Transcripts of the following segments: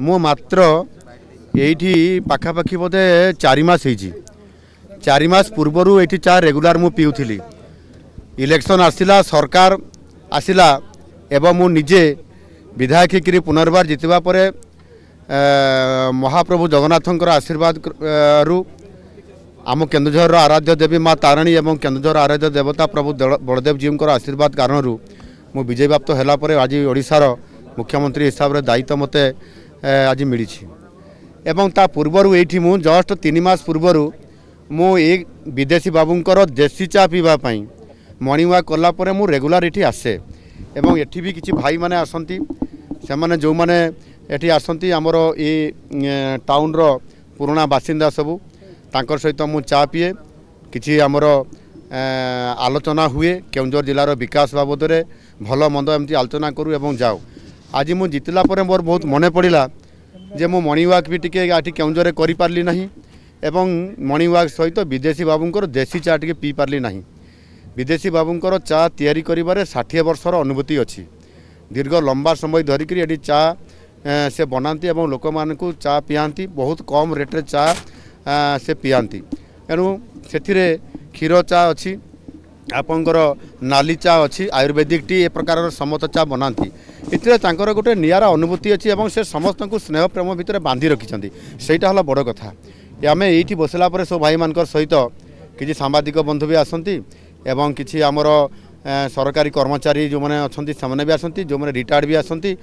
मु मात्र यही पाखापाखि बोधे 4 मास होती 4 मास पूर्वर ये चा रेगुलार मु पीऊली इलेक्शन आसला सरकार आसला एवं मु निजे विधायक होकर पुनर्बार जितवा परे महाप्रभु जगन्नाथंकर आशीर्वाद रु आम केन्दुझर आराध्य देवी माँ तारिणी एवं केन्दुझर आराध्य देवता प्रभु बलदेव जी आशीर्वाद कारण मु विजय प्राप्त है आज ओडिशार मुख्यमंत्री हिसाब से दायित्व मत आज मिली एवं ता पूर्वर ये मु जस्ट 3 मास पूर्वर मु एक विदेशी बाबूंकर देसी चा पीवाई मर्निंग वाक कलापर मु रेगुलार ये आसे एवं एठी भी किसी भाई माने आसंती से माने जो माने एठी आसंती आमर ये टाउन रो पुराना बासिंदा सबू तांकर सहित मु चा पीए किसी आमर आलोचना हुए केउंझर जिलार विकास बाबद में भल मंद एमती आलोचना करूँ एवं जाओ आज मु जितला पर मोर बहुत मन पड़ा जे मु मर्निंग वाक भी टिके आठी केउंझर करि पारली नहीं एवं मर्निंग वाक सहित विदेशी बाबूंकर देसी चा टिके पी पारली नहीं। विदेशी बाबूंकर चा तैयारी करिबारे 60 वर्षर अनुभूति अच्छी दीर्घ लंबा समय धरिक ये चा से बनाती एवं लोक मानू चा पियांती बहुत कम रेट्रे चा से पियांती एणु से क्षीर चा अच्छी आपंकर नाली चा अच्छी आयुर्वेदिक टी ए प्रकार समस्त चा बनाती इतने तांकर गोटे नियारा अनुभूति अच्छी एवं से समस्त को स्नेह प्रेम भितर बांधि रखिंट सहीटा हला बड़ कथा आम ये बसला सब भाई मान सहित किसी सांबादिक बंधु भी आसती एवं किसी आमर सरकारी कर्मचारी जो मैंने अच्छा से भी आसती जो मैंने रिटायर्ड भी आसती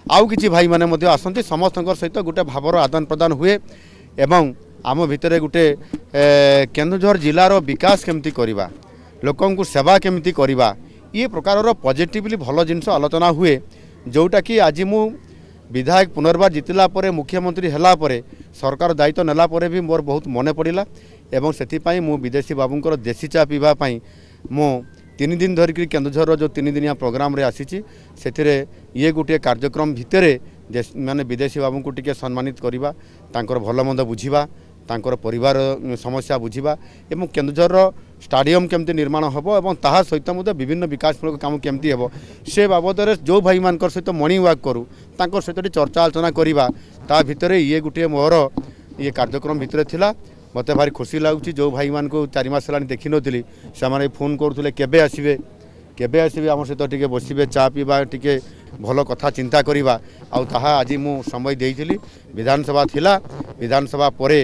आउ किसी भाई मैंने आसती समस्त सहित गोटे भावर आदान प्रदान हुए एवं आम भितर गोटे केन्दुझर जिलार विकास केमती करवा लोकों को सेवा केमती करवा ये प्रकार पॉजिटिवली भल जिनस आलोचना हुए जोटा कि आज मु विधायक पुनर्बार जितला परे मुख्यमंत्री हला परे सरकार दायित्व नेला परे भी मोर बहुत मन पड़ा एवं से मु विदेशी बाबूंकर देसी चा पीवाई मु 3 दिन धरिक केन्दुझर जो 3 दिनिया प्रोग्राम रे आसी से ये गोटे कार्यक्रम भितर माने विदेशी बाबू को टिके सम्मानित करवा तांकर भल मंद बुझा तांकर परिवार समस्या बुझा एवं केन्दुझर स्टाडियम केमती निर्माण हम और ता सहित विभिन्न विकासमूलक काम केमती हम से बाबद जो भाई मान सहित मर्निंग वाक करूँ तांकर सहित चर्चा आलोचना करवा ता भितर ये गोटे मोर ये कार्यक्रम भितर थिला मत भारी खुशी लगुच जो भाई मान को 4 मास है देखी नी से फोन करुले केबे आसबे आम सहित टे बसबे चा पीवा टे भल कथा चिंता करवा आज मु समय देइथिली विधानसभा थिला विधानसभा परे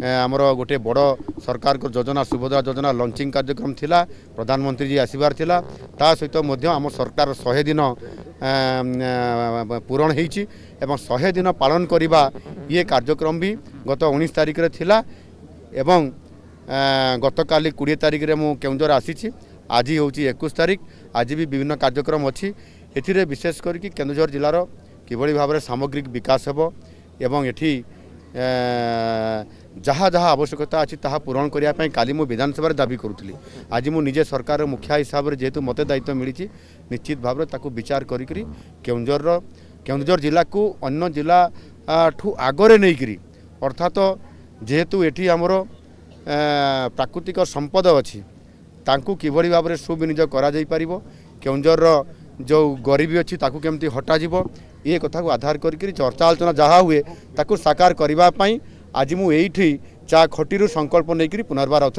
आमर गोटे बड़ सरकार को योजना सुभद्रा योजना लॉन्चिंग कार्यक्रम थिला प्रधानमंत्री जी आसबार थिला ता सहित मध्य आम सरकार 100 दिन पूरण होइछि एवं 100 दिन पालन करवा ये कार्यक्रम भी गत 19 तारिख रे थिला एवं गत काली 20 तारिख रे मु केउंझर आसी आज हूँ 21 तारिख आज भी विभिन्न कार्यक्रम अच्छी एथिरे विशेष करके केन्दुझर जिलार किभली भाव में सामग्रिक विकास हेबो एवं एठी जहाँ जहाँ आवश्यकता अच्छी ताहा पूरण करने काली मु विधानसभा दाबी करुली आज मु निजे सरकार मुखिया हिसाब से जेहेतु मत दायित्व मिली निश्चित भाव में ताकू विचार करी केन्दुझर जिला को अन्य जिला ठू आगरे नहीं अर्थात जेहेतु एठी आमर प्राकृतिक संपद अच्छी तांकू किभली भाव में सुविनियोग करा जाई परिबो केन्दुझर जो गरीबी अच्छी ताकू केमती हटा जीवो ये कथा को आधार करी चर्चा आलोचना जहाँ हुए ताकू साकार करने आज मु एठी चा खटी संकल्प नहीं पुनर्बार